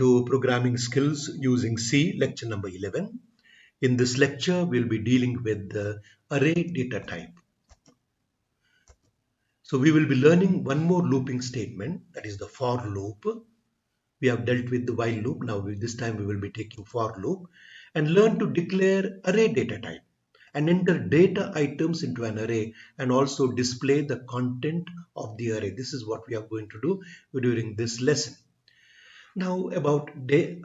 To programming skills using C, lecture number 11. In this lecture, we'll be dealing with the array data type. So we will be learning one more looping statement, that is the for loop. We have dealt with the while loop. Now this time we will be taking for loop and learn to declare array data type and enter data items into an array and also display the content of the array. This is what we are going to do during this lesson. Now about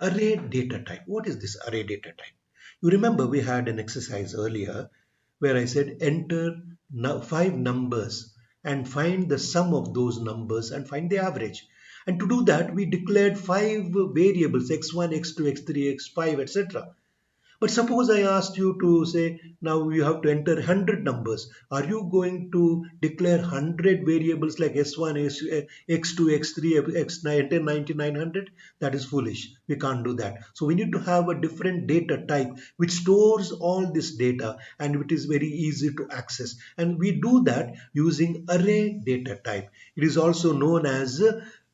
array data type. What is this array data type? You remember we had an exercise earlier where I said enter 5 numbers and find the sum of those numbers and find the average. And to do that we declared 5 variables x1, x2, x3, x5, etc. But suppose I asked you to say, now you have to enter 100 numbers. Are you going to declare 100 variables like S1, X2, X3, X9, enter 9900? That is foolish. We can't do that. So we need to have a different data type which stores all this data and it is very easy to access. And we do that using array data type. It is also known as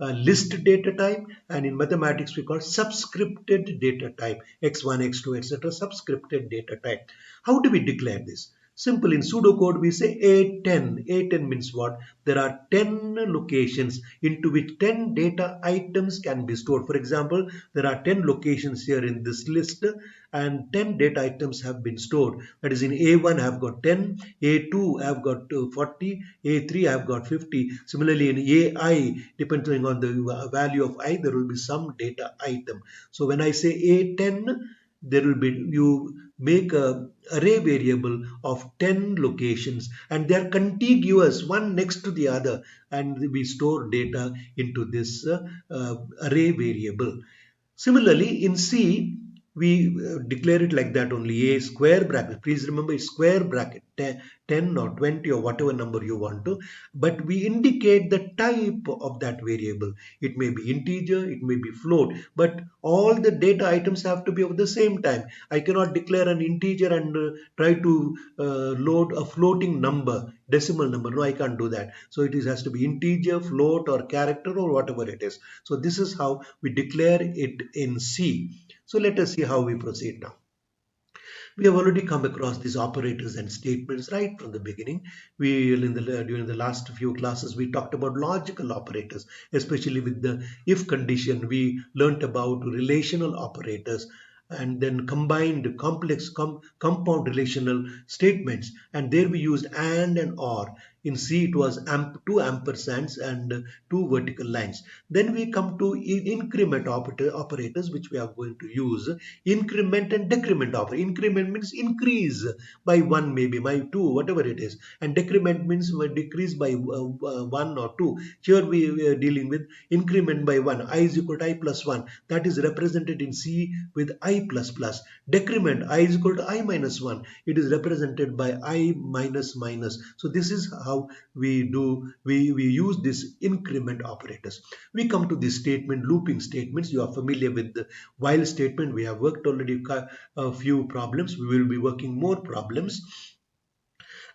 list data type, and in mathematics we call subscripted data type, x1, x2, etc. subscripted data type. How do we declare this? Simple. In pseudocode we say A10. A10 means what? There are 10 locations into which 10 data items can be stored. For example, there are 10 locations here in this list and 10 data items have been stored. That is, in A1 I have got 10, A2 I have got 40, A3 I have got 50. Similarly in AI, depending on the value of I, there will be some data item. So when I say A10, there will be, you make a array variable of 10 locations and they are contiguous one next to the other, and we store data into this array variable. Similarly in C we declare it like that only, a square bracket. Please remember it's square bracket, 10 or 20 or whatever number you want to, but we indicate the type of that variable. It may be integer, it may be float, but all the data items have to be of the same time. I cannot declare an integer and try to load a floating number, decimal number. No, I can't do that. So it has to be integer, float or character or whatever it is. So this is how we declare it in C. So let us see how we proceed now. We have already come across these operators and statements right from the beginning. During the last few classes, we talked about logical operators, especially with the if condition. We learnt about relational operators and then combined complex compound relational statements. And there we used and or. In C it was 2 ampersands and 2 vertical lines. Then we come to increment operators, which we are going to use. Increment and decrement operator. Increment means increase by 1, maybe by 2, whatever it is. And decrement means decrease by 1 or 2. Here we are dealing with increment by 1. I is equal to I plus 1. That is represented in C with I plus plus. Decrement, I is equal to I minus 1. It is represented by I minus minus. So this is how we use this increment operators. We come to this statement, looping statements. You are familiar with the while statement. We have worked already a few problems. We will be working more problems.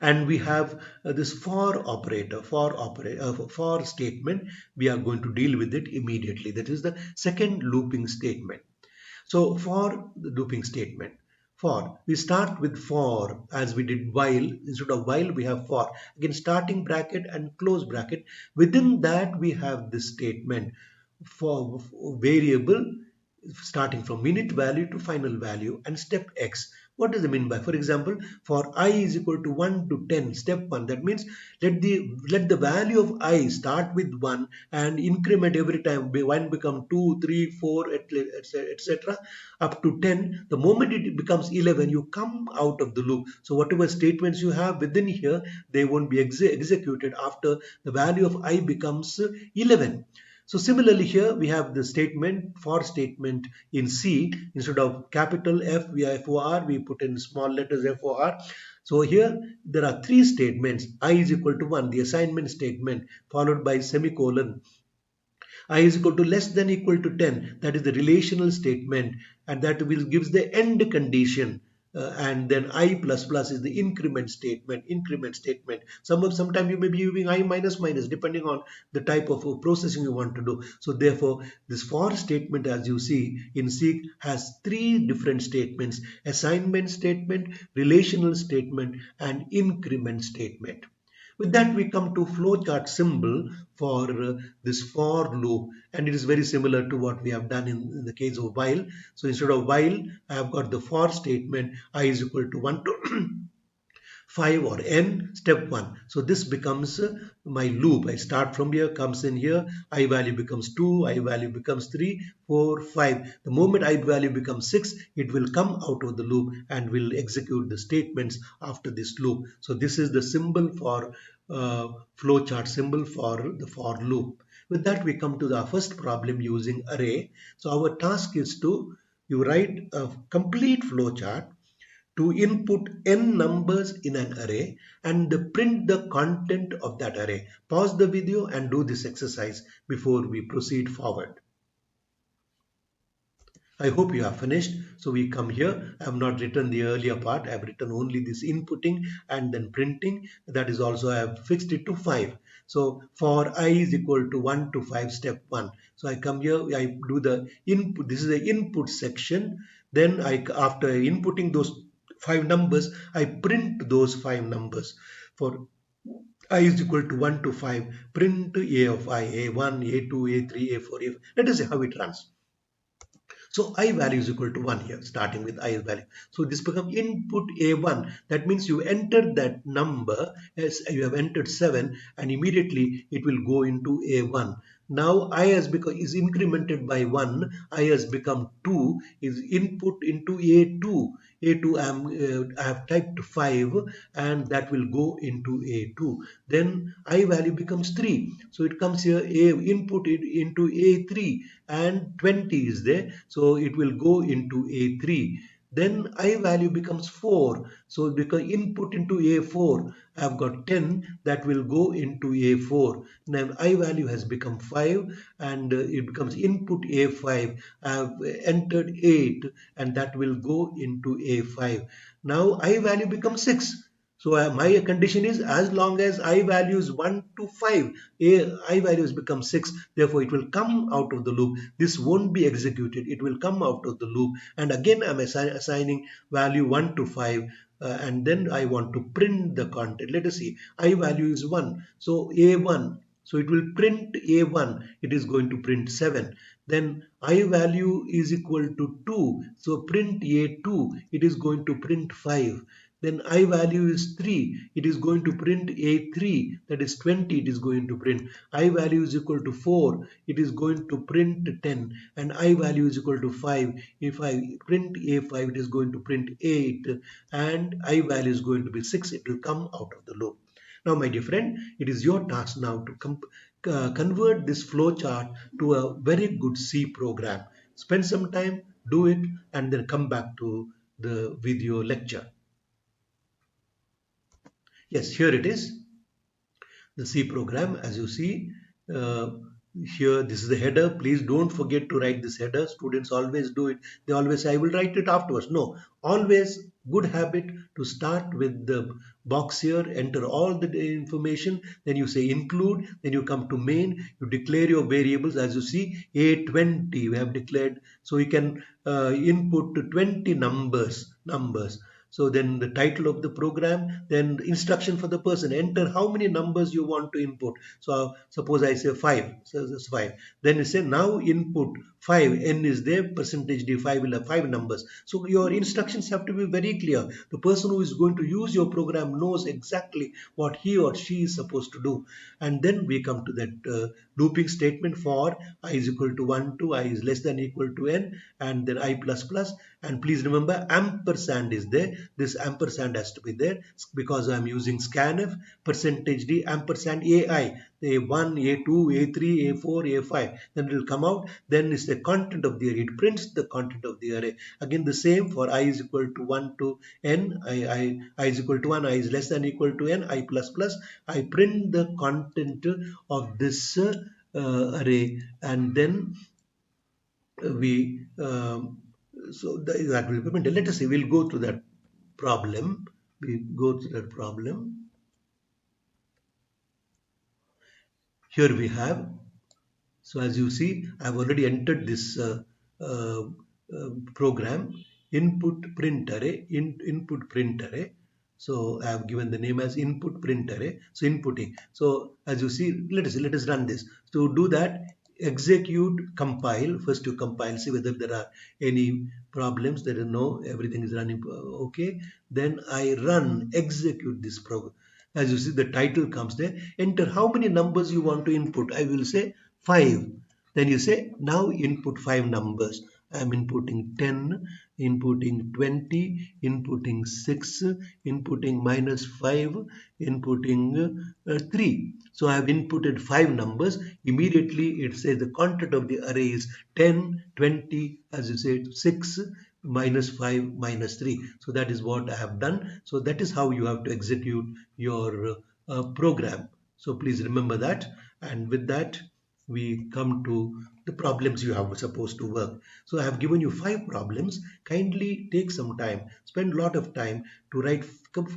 And we have this for operator, for statement. We are going to deal with it immediately. That is the second looping statement. So for the looping statement, for, we start with for as we did while. Instead of while we have for. Again, starting bracket and close bracket. Within that we have this statement for variable starting from minute value to final value and step x. What does it mean by? For example, for I is equal to 1 to 10, step 1. That means let the value of I start with 1 and increment every time. 1 become 2, 3, 4, etc. up to 10. The moment it becomes 11, you come out of the loop. So whatever statements you have within here, they won't be executed after the value of I becomes 11. So similarly here we have the statement, for statement in C. Instead of capital F, FOR, we put in small letters FOR. So here there are 3 statements. I is equal to 1, the assignment statement, followed by semicolon. I is equal to less than equal to 10, that is the relational statement, and that gives the end condition. and then I plus plus is the increment statement. Sometimes you may be using I minus minus depending on the type of processing you want to do. So therefore, this for statement, as you see in C, has three different statements: assignment statement, relational statement, and increment statement. With that, we come to flowchart symbol for this for loop, and it is very similar to what we have done in the case of while. So instead of while, I have got the for statement, I is equal to 1 to 5 or n, step 1. So this becomes my loop. I start from here, comes in here, I value becomes 2, I value becomes 3, 4, 5. The moment I value becomes 6, it will come out of the loop and will execute the statements after this loop. So this is the symbol for flowchart symbol for the for loop. With that, we come to the first problem using array. So our task is to you write a complete flowchart to input n numbers in an array and print the content of that array. Pause the video and do this exercise before we proceed forward. I hope you have finished. So we come here. I have not written the earlier part. I have written only this inputting and then printing. That is also I have fixed it to 5. So for I is equal to 1 to 5, step 1. So I come here, I do the input. This is the input section. Then after inputting those 5 numbers, I print those 5 numbers. For I is equal to 1 to 5, print A of I, A1, A2, A3, A4, A5. Let us see how it runs. So I value is equal to 1 here, starting with I value. So this becomes input A1. That means you enter that number as you have entered 7 and immediately it will go into A1. Now I has become is incremented by 1. I has become 2 is input into A2. A2 I have typed 5 and that will go into A2. Then I value becomes 3. So it comes here input it into A3 and 20 is there. So it will go into A3. Then I value becomes 4. So because input into A4, I have got 10 that will go into A4. Now I value has become 5 and it becomes input A5. I have entered 8 and that will go into A5. Now I value becomes 6. So my condition is as long as I value is 1 to 5, I values become 6. Therefore, it will come out of the loop. This won't be executed. It will come out of the loop. And again, I'm assigning value 1 to 5. And then I want to print the content. Let us see. I value is 1. So A1. So it will print A1. It is going to print 7. Then I value is equal to 2. So print A2. It is going to print 5. Then I value is 3. It is going to print A3. That is 20. It is going to print. I value is equal to 4. It is going to print 10. And I value is equal to 5. If I print A5, it is going to print 8. And I value is going to be 6. It will come out of the loop. Now, my dear friend, it is your task now to convert this flowchart to a very good C program. Spend some time, do it, and then come back to the video lecture. Yes, here it is, the C program. As you see, here this is the header. Please don't forget to write this header. Students always do it. They always say, I will write it afterwards. No, always good habit to start with the box here, enter all the information, then you say include, then you come to main, you declare your variables. As you see, A20 we have declared, so you can input 20 numbers. So then the title of the program, then the instruction for the person, enter how many numbers you want to input. So suppose I say 5, so that's 5. Then you say now input 5, n is there, percentage d, 5 will have 5 numbers. So your instructions have to be very clear. The person who is going to use your program knows exactly what he or she is supposed to do. And then we come to that looping statement for I is equal to 1 to I is less than equal to n, and then I plus plus. And please remember ampersand is there. This ampersand has to be there because I'm using scanf, percentage d, ampersand AI, A1, A2, A3, A4, A5. Then it will come out. Then is the content of the array. It prints the content of the array. Again the same for I is equal to 1 to n, I is equal to 1, I is less than equal to n, I plus plus. I print the content of this array, and then we so that will be printed. Let us see, we'll go to that problem. We go to that problem. Here we have. So as you see, I've already entered this uh, program, input print array, input print array. So I have given the name as input print array. So inputting. So as you see, let us run this. To do that, execute compile. First to compile, see whether there are any problems. There is no, everything is running okay. Then I run, execute this program. As you see, the title comes there. Enter how many numbers you want to input. I will say 5. Then you say now input 5 numbers. I am inputting 10, inputting 20, inputting 6, inputting -5, inputting 3. So I have inputted 5 numbers. Immediately it says the content of the array is 10, 20, as you said, 6, -5, -3. So that is what I have done. So that is how you have to execute your program. So please remember that. And with that, we come to the problems you have supposed to work. So I have given you 5 problems. Kindly take some time, spend a lot of time to write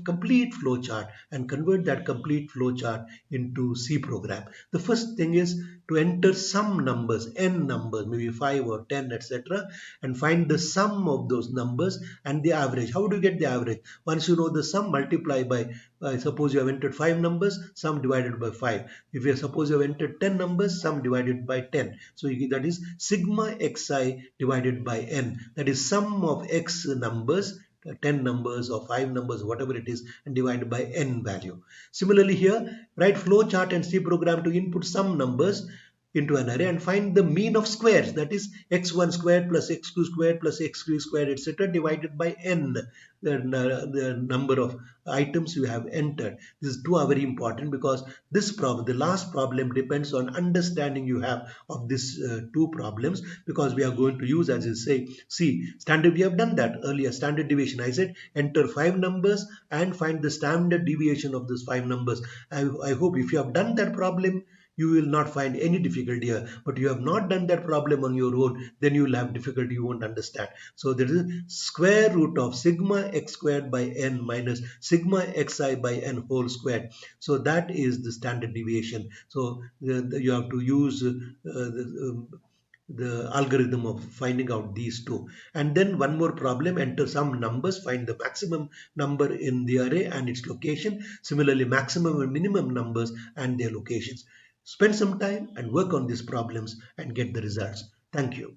complete flowchart and convert that complete flowchart into C program. The first thing is to enter some numbers, n numbers, maybe 5 or 10, etc., and find the sum of those numbers and the average. How do you get the average? Once you know the sum, multiply by, suppose you have entered 5 numbers, sum divided by 5. If you suppose you have entered 10 numbers, sum divided by 10. So that is sigma xi divided by n. That is sum of x numbers, 10 numbers or 5 numbers, whatever it is, and divided by n value. Similarly here, write flowchart and C program to input some numbers into an array and find the mean of squares, that is x1 squared plus x2 squared plus x3 squared, etc., divided by n, the number of items you have entered. This is very important because this problem, the last problem, depends on understanding you have of these 2 problems, because we are going to use, as you say, see standard. We have done that earlier, standard deviation. I said enter 5 numbers and find the standard deviation of those 5 numbers. I hope if you have done that problem, you will not find any difficulty here. But you have not done that problem on your own, then you will have difficulty, you won't understand. So there is square root of sigma x squared by n minus sigma xi by n whole squared. So that is the standard deviation. So you have to use the algorithm of finding out these 2. And then one more problem, enter some numbers, find the maximum number in the array and its location. Similarly, maximum and minimum numbers and their locations. Spend some time and work on these problems and get the results. Thank you.